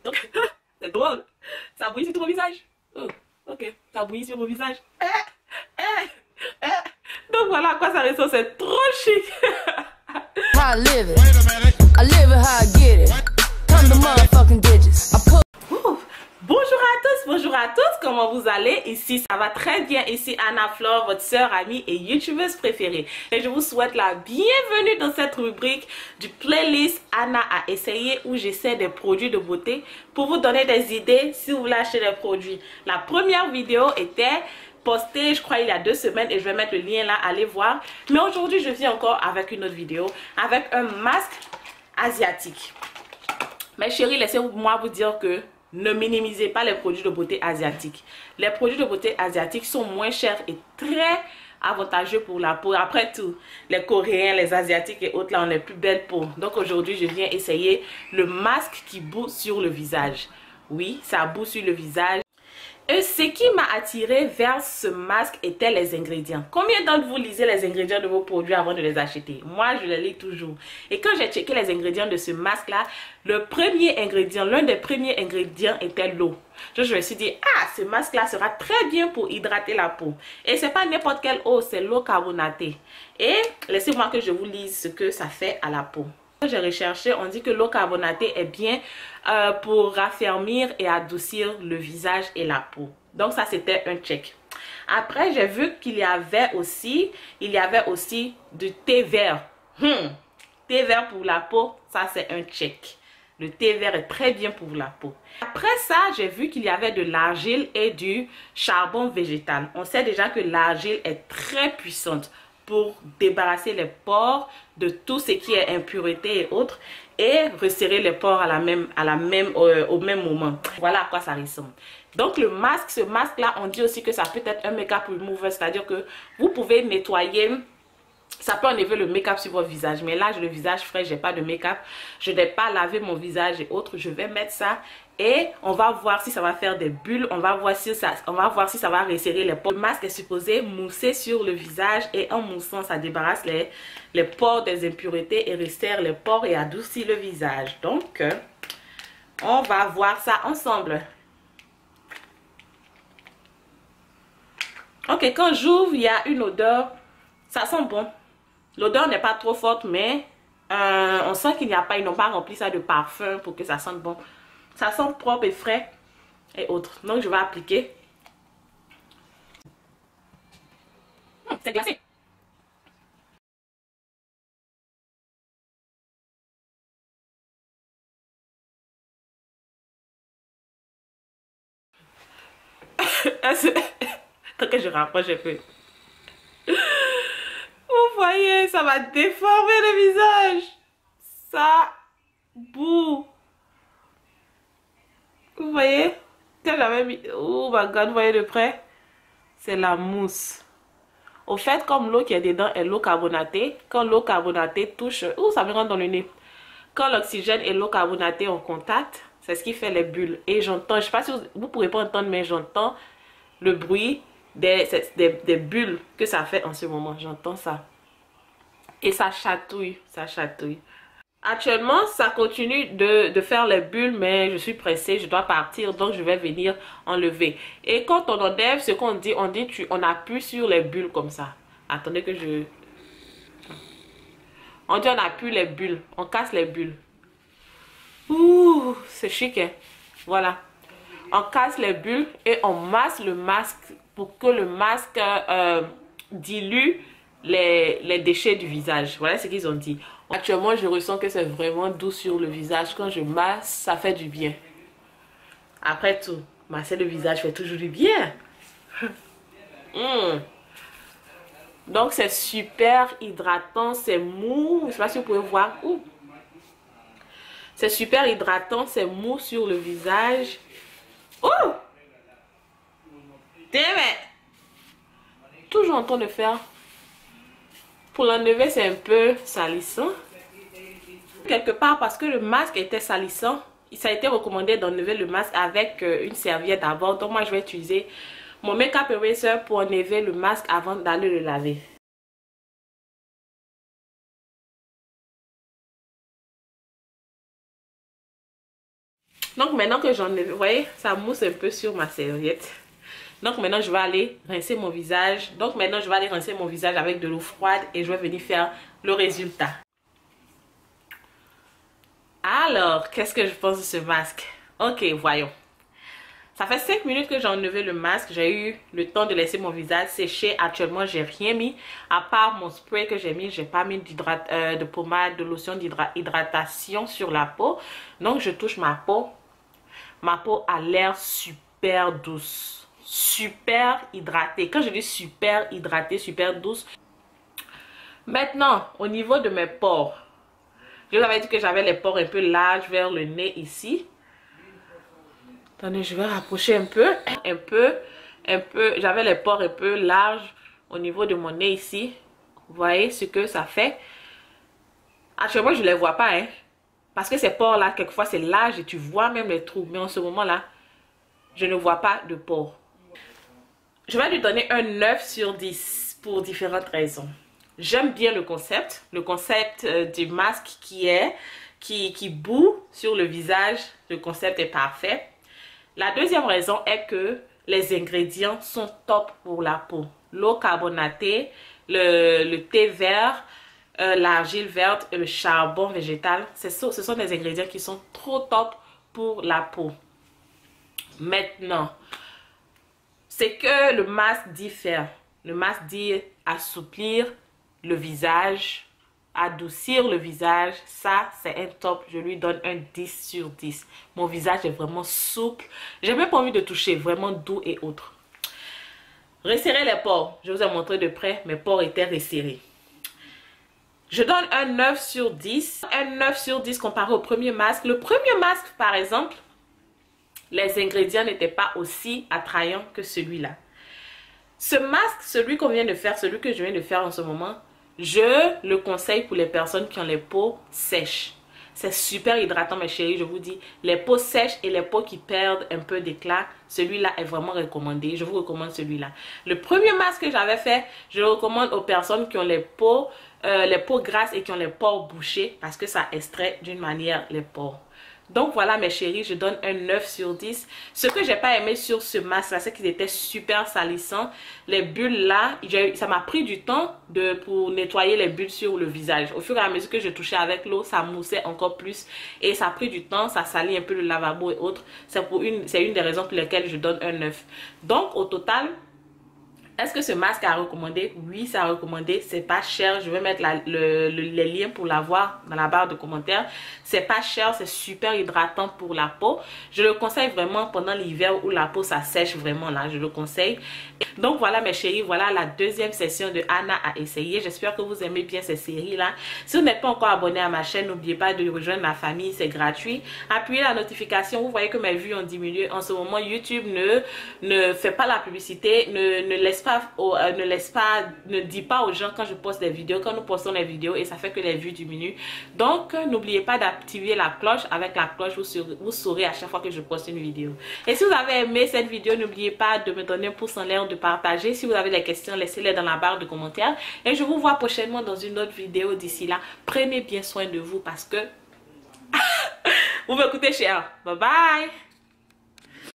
Donc, c'est drôle. Ça brille sur tout mon visage. Oh, ok, ça brille sur mon visage. Donc voilà à quoi ça ressemble, c'est trop chic. How I live it. I live it how I get it. Come to motherfucking digits. Bonjour à tous, comment vous allez? Ici, ça va très bien. Ici, Anna Flore, votre sœur, amie et youtubeuse préférée. Et je vous souhaite la bienvenue dans cette rubrique du playlist Anna a essayé où j'essaie des produits de beauté pour vous donner des idées si vous voulez acheter des produits. La première vidéo était postée, je crois, il y a 2 semaines et je vais mettre le lien là, allez voir. Mais aujourd'hui, je viens encore avec une autre vidéo, avec un masque asiatique. Mes chéris, laissez-moi vous dire que ne minimisez pas les produits de beauté asiatiques. Les produits de beauté asiatiques sont moins chers et très avantageux pour la peau. Après tout, les Coréens, les Asiatiques et autres là ont les plus belles peaux. Donc aujourd'hui, je viens essayer le masque qui bout sur le visage. Oui, ça bout sur le visage. Et ce qui m'a attiré vers ce masque était les ingrédients. Combien d'entre vous lisez les ingrédients de vos produits avant de les acheter? Moi, je les lis toujours. Et quand j'ai checké les ingrédients de ce masque-là, le premier ingrédient, l'un des premiers ingrédients était l'eau. Je me suis dit, ah, ce masque-là sera très bien pour hydrater la peau. Et c'est pas n'importe quelle eau, c'est l'eau carbonatée. Et laissez-moi que je vous lise ce que ça fait à la peau. J'ai recherché, on dit que l'eau carbonatée est bien pour raffermir et adoucir le visage et la peau. Donc ça, c'était un check. Après, j'ai vu qu'il y avait aussi du thé vert. Thé vert pour la peau, ça c'est un check. Le thé vert est très bien pour la peau. Après ça, j'ai vu qu'il y avait de l'argile et du charbon végétal. On sait déjà que l'argile est très puissante pour débarrasser les pores de tout ce qui est impureté et autres et resserrer les pores au même moment. Voilà à quoi ça ressemble. Donc le masque, ce masque là, on dit aussi que ça peut être un make-up remover, c'est-à-dire que vous pouvez nettoyer. Ça peut enlever le make-up sur votre visage. Mais là, j'ai le visage frais, j'ai pas de make-up. Je n'ai pas lavé mon visage et autres. Je vais mettre ça et on va voir si ça va faire des bulles. On va voir si ça va resserrer les pores. Le masque est supposé mousser sur le visage et en moussant, ça débarrasse les pores des impuretés et resserre les pores et adoucit le visage. Donc, on va voir ça ensemble. Ok, quand j'ouvre, il y a une odeur. Ça sent bon. L'odeur n'est pas trop forte, mais on sent qu'ils n'ont pas rempli ça de parfum pour que ça sente bon. Ça sent propre et frais et autres. Donc, je vais appliquer. C'est glacé. Tant que je rapproche un peu. Vous voyez, ça va déformer le visage. Ça boue. Vous voyez? Quand j'avais mis... Oh my god, vous voyez de près? C'est la mousse. Au fait, comme l'eau qui est dedans est l'eau carbonatée, quand l'eau carbonatée touche... Ouh, ça me rentre dans le nez. Quand l'oxygène et l'eau carbonatée en contact, c'est ce qui fait les bulles. Et j'entends, je ne sais pas si vous ne pourrez pas entendre, mais j'entends le bruit des bulles que ça fait en ce moment. J'entends ça. Et ça chatouille, ça chatouille. Actuellement, ça continue de faire les bulles, mais je suis pressée, je dois partir, donc je vais venir enlever. Et quand on enlève, ce qu'on dit, on appuie sur les bulles comme ça. Attendez que je... On dit on appuie les bulles, on casse les bulles. Ouh, c'est chic, hein? Voilà. On casse les bulles et on masse le masque pour que le masque dilue les déchets du visage. Voilà ce qu'ils ont dit. Actuellement, je ressens que c'est vraiment doux sur le visage. Quand je masse, ça fait du bien. Après tout, masser le visage fait toujours du bien. Donc, c'est super hydratant, c'est mou. Je ne sais pas si vous pouvez voir. C'est super hydratant, c'est mou sur le visage. Oh! Damn it! Toujours en train de faire. Pour l'enlever, c'est un peu salissant. Quelque part, parce que le masque était salissant, ça a été recommandé d'enlever le masque avec une serviette d'abord. Donc moi, je vais utiliser mon make-up eraser pour enlever le masque avant d'aller le laver. Donc maintenant que j'en ai, vous voyez, ça mousse un peu sur ma serviette. Donc maintenant je vais aller rincer mon visage. Donc maintenant je vais aller rincer mon visage avec de l'eau froide et je vais venir faire le résultat. Alors, qu'est-ce que je pense de ce masque? Ok, voyons. Ça fait 5 minutes que j'ai enlevé le masque. J'ai eu le temps de laisser mon visage sécher. Actuellement, j'ai rien mis. À part mon spray que j'ai mis, j'ai pas mis de pommade, de lotion d'hydratation sur la peau. Donc, je touche ma peau. Ma peau a l'air super douce. Super hydratée. Quand je dis super hydratée, super douce. Maintenant, au niveau de mes pores. Je vous avais dit que j'avais les pores un peu larges vers le nez ici. Attendez, je vais rapprocher un peu. J'avais les pores un peu larges au niveau de mon nez ici. Vous voyez ce que ça fait. Actuellement, je ne les vois pas. Hein, parce que ces pores-là, quelquefois, c'est large et tu vois même les trous. Mais en ce moment-là, je ne vois pas de pores. Je vais lui donner un 9 sur 10 pour différentes raisons. J'aime bien le concept du masque qui bout sur le visage. Le concept est parfait. La deuxième raison est que les ingrédients sont top pour la peau. L'eau carbonatée, le thé vert, l'argile verte et le charbon végétal. Ce sont des ingrédients qui sont trop top pour la peau. Maintenant, c'est que le masque dit faire. Le masque dit assouplir le visage, adoucir le visage. Ça, c'est un top. Je lui donne un 10 sur 10. Mon visage est vraiment souple. J'ai même pas envie de toucher. Vraiment doux et autre. Resserrer les pores. Je vous ai montré de près. Mes pores étaient resserrés. Je donne un 9 sur 10. Un 9 sur 10 comparé au premier masque. Le premier masque, par exemple, les ingrédients n'étaient pas aussi attrayants que celui-là. Ce masque, celui qu'on vient de faire, celui que je viens de faire en ce moment, je le conseille pour les personnes qui ont les peaux sèches. C'est super hydratant, mes chéris, je vous dis. Les peaux sèches et les peaux qui perdent un peu d'éclat, celui-là est vraiment recommandé. Je vous recommande celui-là. Le premier masque que j'avais fait, je le recommande aux personnes qui ont les peaux grasses et qui ont les pores bouchés parce que ça extrait d'une manière les pores. Donc voilà mes chéris, je donne un 9 sur 10. Ce que j'ai pas aimé sur ce masque là, c'est qu'ils étaient super salissants. Les bulles là, ça m'a pris du temps pour nettoyer les bulles sur le visage. Au fur et à mesure que je touchais avec l'eau, ça moussait encore plus. Et ça a pris du temps, ça salit un peu le lavabo et autres. C'est une des raisons pour lesquelles je donne un 9. Donc au total, est-ce que ce masque a recommandé? Oui, ça a recommandé. C'est pas cher. Je vais mettre les liens pour l'avoir dans la barre de commentaires. C'est pas cher. C'est super hydratant pour la peau. Je le conseille vraiment pendant l'hiver où la peau ça sèche vraiment là. Je le conseille. Donc voilà mes chéris. Voilà la deuxième session de Anna à essayer. J'espère que vous aimez bien ces séries là. Si vous n'êtes pas encore abonné à ma chaîne, n'oubliez pas de rejoindre ma famille. C'est gratuit. Appuyez la notification. Vous voyez que mes vues ont diminué. En ce moment, YouTube ne fait pas la publicité. Ne dit pas aux gens quand je poste des vidéos, quand nous postons les vidéos, et ça fait que les vues diminuent. Donc n'oubliez pas d'activer la cloche. Avec la cloche vous saurez à chaque fois que je poste une vidéo. Et si vous avez aimé cette vidéo, n'oubliez pas de me donner un pouce en l'air, de partager. Si vous avez des questions, laissez-les dans la barre de commentaires et je vous vois prochainement dans une autre vidéo. D'ici là, prenez bien soin de vous parce que vous m'écoutez cher. Bye bye.